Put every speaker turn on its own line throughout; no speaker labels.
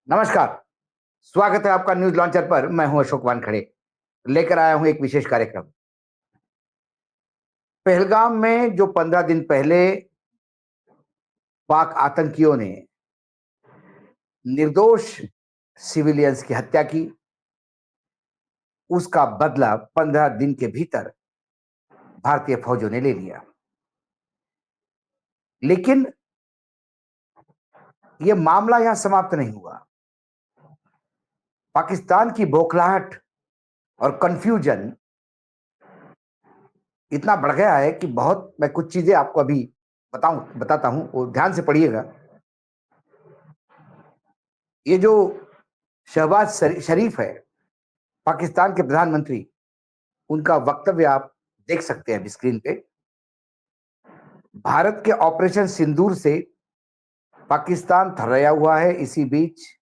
नमस्कार। स्वागत है आपका न्यूज लॉन्चर पर। मैं हूं अशोक वानखड़े। लेकर आया हूं एक विशेष कार्यक्रम। पहलगाम में जो 15 दिन पहले पाक आतंकियों ने निर्दोष सिविलियंस की हत्या की, उसका बदला 15 दिन के भीतर भारतीय फौजों ने ले लिया। लेकिन यह मामला यहां समाप्त नहीं हुआ। पाकिस्तान की बौखलाहट और कंफ्यूजन इतना बढ़ गया है कि मैं कुछ चीजें आपको अभी बताता हूं, वो ध्यान से पढ़िएगा। ये जो शहबाज शरीफ है, पाकिस्तान के प्रधानमंत्री, उनका वक्तव्य आप देख सकते हैं अभी स्क्रीन पे। भारत के ऑपरेशन सिंदूर से पाकिस्तान थर्राया हुआ है। इसी बीच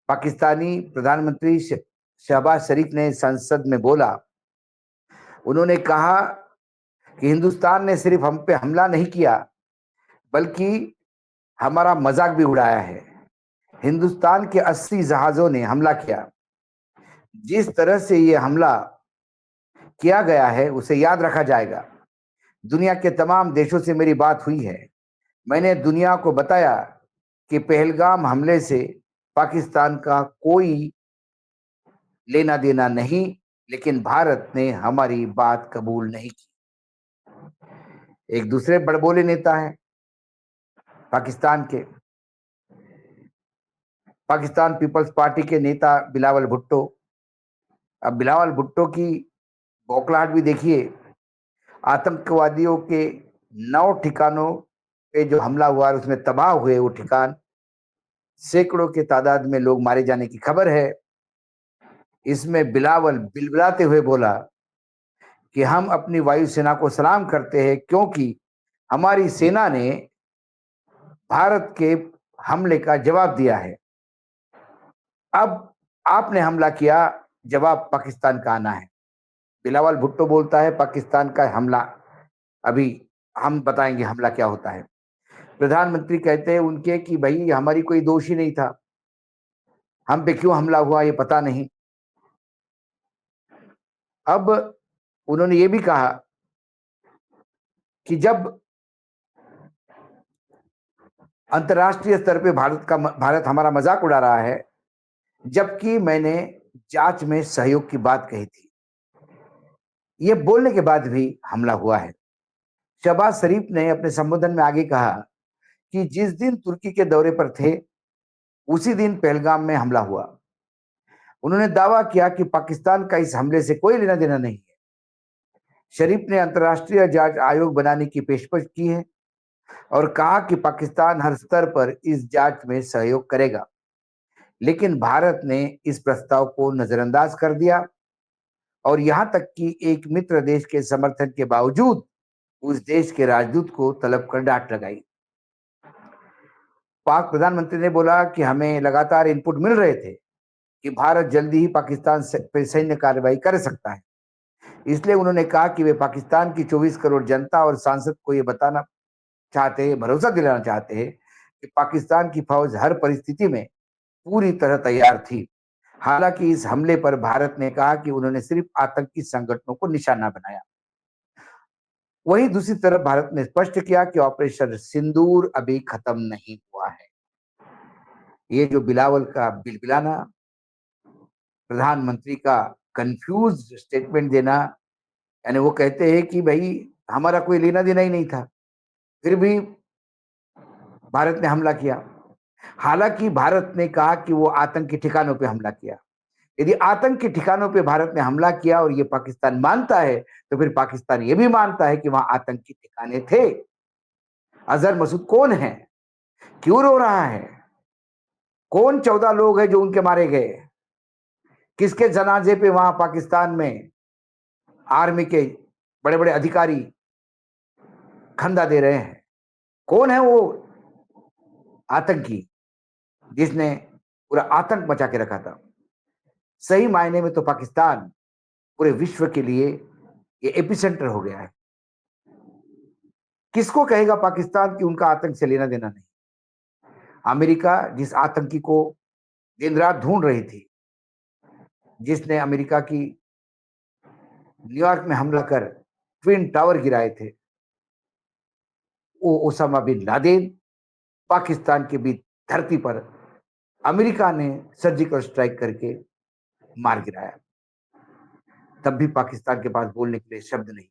पाकिस्तानी प्रधानमंत्री शहबाज शरीफ ने संसद में बोला, उन्होंने कहा कि हिंदुस्तान ने सिर्फ हम पे हमला नहीं किया, बल्कि हमारा मजाक भी उड़ाया है। हिंदुस्तान के 80 जहाजों ने हमला किया। जिस तरह से ये हमला किया गया है उसे याद रखा जाएगा। दुनिया के तमाम देशों से मेरी बात हुई है। मैंने दुनिया को बताया कि पहलगाम हमले से पाकिस्तान का कोई लेना देना नहीं, लेकिन भारत ने हमारी बात कबूल नहीं की। एक दूसरे बड़बोले नेता हैं पाकिस्तान के, पाकिस्तान पीपल्स पार्टी के नेता बिलावल भुट्टो। अब बिलावल भुट्टो की बौखलाहट भी देखिए। आतंकवादियों के 9 ठिकानों पे जो हमला हुआ, उसमें तबाह हुए वो ठिकान, सैकड़ों के तादाद में लोग मारे जाने की खबर है। इसमें बिलावल बिलबिलाते हुए बोला कि हम अपनी वायुसेना को सलाम करते हैं, क्योंकि हमारी सेना ने भारत के हमले का जवाब दिया है। अब आपने हमला किया, जवाब पाकिस्तान का आना है। बिलावल भुट्टो बोलता है पाकिस्तान का हमला, अभी हम बताएंगे हमला क्या होता है। प्रधानमंत्री कहते हैं उनके कि भाई हमारी कोई दोष ही नहीं था, हम पे क्यों हमला हुआ ये पता नहीं। अब उन्होंने ये भी कहा कि जब अंतर्राष्ट्रीय स्तर पे भारत हमारा मजाक उड़ा रहा है, जबकि मैंने जांच में सहयोग की बात कही थी। ये बोलने के बाद भी हमला हुआ है। शहबाज शरीफ ने अपने संबोधन में आगे कहा कि जिस दिन तुर्की के दौरे पर थे, उसी दिन पहलगाम में हमला हुआ। उन्होंने दावा किया कि पाकिस्तान का इस हमले से कोई लेना देना नहीं है। शरीफ ने अंतर्राष्ट्रीय जांच आयोग बनाने की पेशकश की है और कहा कि पाकिस्तान हर स्तर पर इस जांच में सहयोग करेगा। लेकिन भारत ने इस प्रस्ताव को नजरअंदाज कर दिया और यहां तक कि एक मित्र देश के समर्थन के बावजूद उस देश के राजदूत को तलब कर डांट लगाई। पाक प्रधानमंत्री ने बोला कि हमें लगातार इनपुट मिल रहे थे कि भारत जल्दी ही पाकिस्तान पे सैन्य कार्रवाई कर सकता है। इसलिए उन्होंने कहा कि वे पाकिस्तान की 24 करोड़ जनता और सांसद को ये बताना चाहते हैं, भरोसा दिलाना चाहते हैं कि पाकिस्तान की फौज हर परिस्थिति में पूरी तरह तैयार थी। हालांकि इस हमले पर भारत ने कहा कि उन्होंने सिर्फ आतंकी संगठनों को निशाना बनाया। वहीं दूसरी तरफ भारत ने स्पष्ट किया कि ऑपरेशन सिंदूर अभी खत्म नहीं हुआ है। ये जो बिलावल का बिलबिलाना, प्रधानमंत्री का कंफ्यूज स्टेटमेंट देना, यानी वो कहते हैं कि भाई हमारा कोई लेना देना ही नहीं था, फिर भी भारत ने हमला किया। हालांकि भारत ने कहा कि वो आतंकी ठिकानों पे हमला किया। यदि आतंकी ठिकानों पे भारत ने हमला किया और ये पाकिस्तान मानता है, तो फिर पाकिस्तान ये भी मानता है कि वहां आतंकी ठिकाने थे। अजहर मसूद कौन है, क्यों रो रहा है, कौन 14 लोग हैं जो उनके मारे गए, किसके जनाजे पे वहां पाकिस्तान में आर्मी के बड़े बड़े अधिकारी खंदा दे रहे हैं। कौन है वो आतंकी जिसने पूरा आतंक मचा के रखा था। सही मायने में तो पाकिस्तान पूरे विश्व के लिए ये एपिसेंटर हो गया है। किसको कहेगा पाकिस्तान कि उनका आतंक से लेना देना नहीं। अमेरिका जिस आतंकी को दिन रात ढूंढ रही थी, जिसने अमेरिका की न्यूयॉर्क में हमला कर ट्विन टावर गिराए थे, वो ओसामा बिन लादेन पाकिस्तान के बीच धरती पर अमेरिका ने सर्जिकल स्ट्राइक करके मार गिराया। तब भी पाकिस्तान के पास बोलने के लिए शब्द नहीं।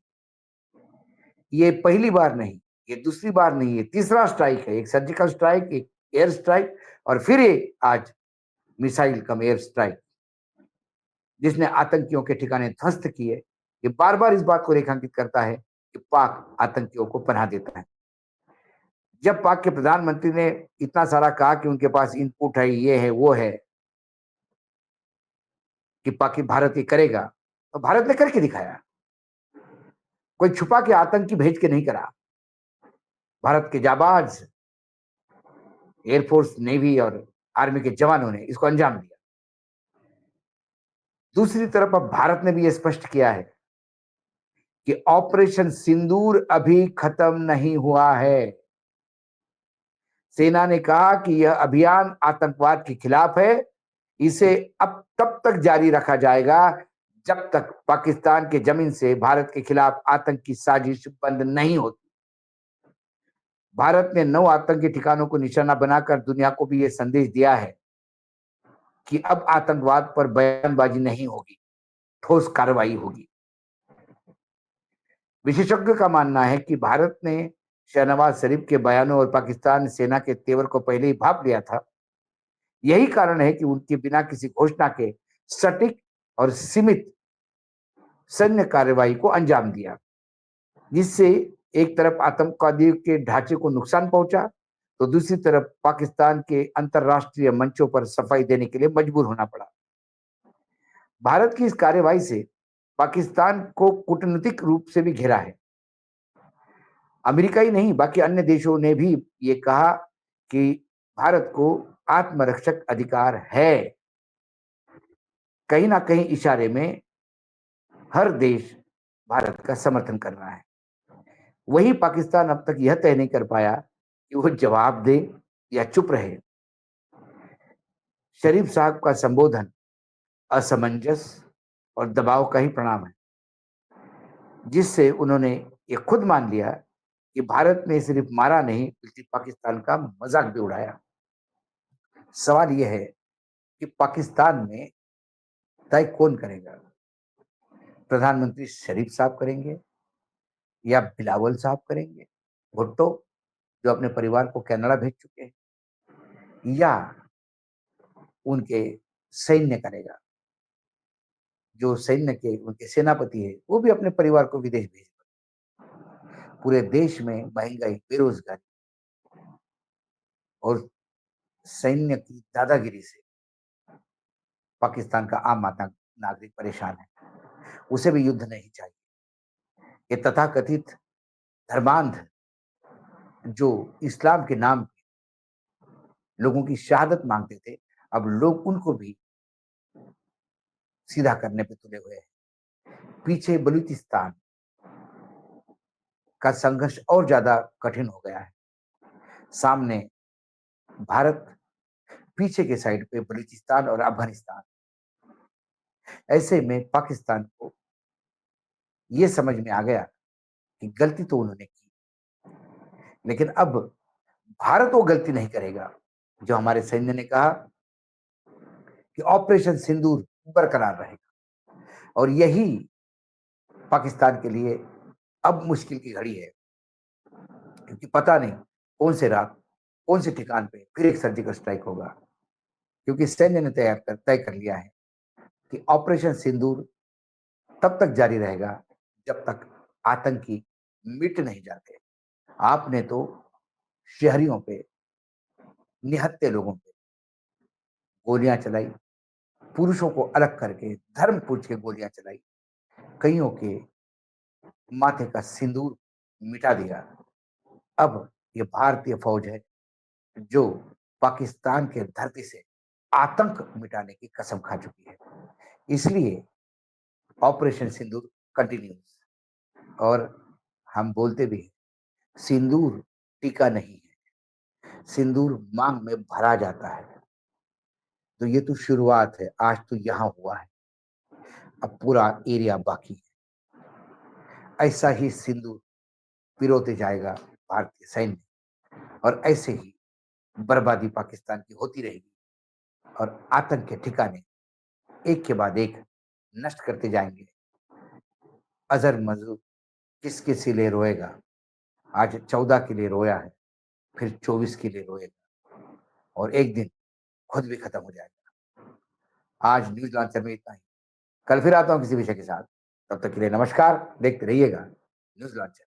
ये पहली बार नहीं, ये दूसरी बार नहीं, ये तीसरा स्ट्राइक है। एक सर्जिकल स्ट्राइक, एक एयर स्ट्राइक, और फिर ये आज मिसाइल कम एयर स्ट्राइक, जिसने आतंकियों के ठिकाने ध्वस्त किए। ये बार बार इस बात को रेखांकित करता है कि पाक आतंकियों को पनाह देता है। जब पाक के प्रधानमंत्री ने इतना सारा कहा कि उनके पास इनपुट है, ये है, वो है, कि पाकि भारत ये करेगा, तो भारत ने करके दिखाया। कोई छुपा के आतंकी भेज के नहीं करा। भारत के जाबाज एयरफोर्स, नेवी और आर्मी के जवानों ने इसको अंजाम दिया। दूसरी तरफ अब भारत ने भी यह स्पष्ट किया है कि ऑपरेशन सिंदूर अभी खत्म नहीं हुआ है। सेना ने कहा कि यह अभियान आतंकवाद के खिलाफ है। इसे अब तब तक जारी रखा जाएगा जब तक पाकिस्तान के जमीन से भारत के खिलाफ आतंकी साजिश बंद नहीं होती। भारत ने 9 आतंकी ठिकानों को निशाना बनाकर दुनिया को भी यह संदेश दिया है कि अब आतंकवाद पर बयानबाजी नहीं होगी, ठोस कार्रवाई होगी। विशेषज्ञों का मानना है कि भारत ने शहनवाज शरीफ के बयानों और पाकिस्तान सेना के तेवर को पहले ही भांप लिया था। यही कारण है कि उनके बिना किसी घोषणा के सटीक और सीमित सैन्य कार्रवाई को अंजाम दिया, जिससे एक तरफ आतंकवादियों के ढांचे को नुकसान पहुंचा, तो दूसरी तरफ पाकिस्तान के अंतरराष्ट्रीय मंचों पर सफाई देने के लिए मजबूर होना पड़ा। भारत की इस कार्रवाई से पाकिस्तान को कूटनीतिक रूप से भी घेरा है। अमेरिका ही नहीं, बाकी अन्य देशों ने भी ये कहा कि भारत को आत्मरक्षक अधिकार है। कहीं ना कहीं इशारे में हर देश भारत का समर्थन कर रहा है। वही पाकिस्तान अब तक यह तय नहीं कर पाया कि वो जवाब दे या चुप रहे। शरीफ साहब का संबोधन असमंजस और दबाव का ही परिणाम है, जिससे उन्होंने ये खुद मान लिया कि भारत ने सिर्फ मारा नहीं, बल्कि पाकिस्तान का मजाक भी उड़ाया। सवाल यह है कि पाकिस्तान में तय कौन करेगा? प्रधानमंत्री शरीफ साहब करेंगे या बिलावल साहब करेंगे, भुट्टो, जो अपने परिवार को कनाडा भेज चुके हैं, या उनके सैन्य करेगा, जो सैन्य के उनके सेनापति है, वो भी अपने परिवार को विदेश भेज। पूरे देश में महंगाई, बेरोजगारी और सैन्य की दादागिरी से पाकिस्तान का आम नागरिक परेशान है। उसे भी युद्ध नहीं चाहिए। ये तथाकथित धर्मांध जो इस्लाम के नाम पे लोगों की शहादत मांगते थे, अब लोग उनको भी सीधा करने पे तुले हुए हैं। पीछे बलूचिस्तान का संघर्ष और ज्यादा कठिन हो गया है। सामने भारत, पीछे के साइड पे बलूचिस्तान और अफगानिस्तान। ऐसे में पाकिस्तान को यह समझ में आ गया कि गलती तो उन्होंने की, लेकिन अब भारत वो गलती नहीं करेगा जो हमारे सैन्य ने कहा कि ऑपरेशन सिंदूर बरकरार रहेगा। और यही पाकिस्तान के लिए अब मुश्किल की घड़ी है, क्योंकि पता नहीं कौन से रात, कौन से ठिकान पे फिर एक सर्जिकल स्ट्राइक होगा। क्योंकि सैन्य ने तय कर लिया है कि ऑपरेशन सिंदूर तब तक जारी रहेगा जब तक आतंकी मिट नहीं जाते। आपने तो शहरियों पे, निहत्थे लोगों पे गोलियां चलाई, पुरुषों को अलग करके धर्म पूछ के गोलियां चलाई, कईयों के माथे का सिंदूर मिटा दिया। अब ये भारतीय फौज है जो पाकिस्तान के धरती से आतंक मिटाने की कसम खा चुकी है। इसलिए ऑपरेशन सिंदूर कंटिन्यूस। और हम बोलते भी हैं, सिंदूर टीका नहीं है, सिंदूर मांग में भरा जाता है। तो ये तो शुरुआत है, आज तो यहां हुआ है, अब पूरा एरिया बाकी है। ऐसा ही सिंदूर पिरोते जाएगा भारतीय सैन्य, और ऐसे ही बर्बादी पाकिस्तान की होती रहेगी, और आतंक के ठिकाने एक के बाद एक नष्ट करते जाएंगे। अजर मजदूर किस किस के लिए रोएगा? आज 14 के लिए रोया है, फिर 24 के लिए रोएगा, और एक दिन खुद भी खत्म हो जाएगा। आज न्यूज लॉन्चर में इतना ही। कल फिर आता हूं किसी विषय के साथ। तब तक के लिए नमस्कार, देखते रहिएगा न्यूज लॉन्चर।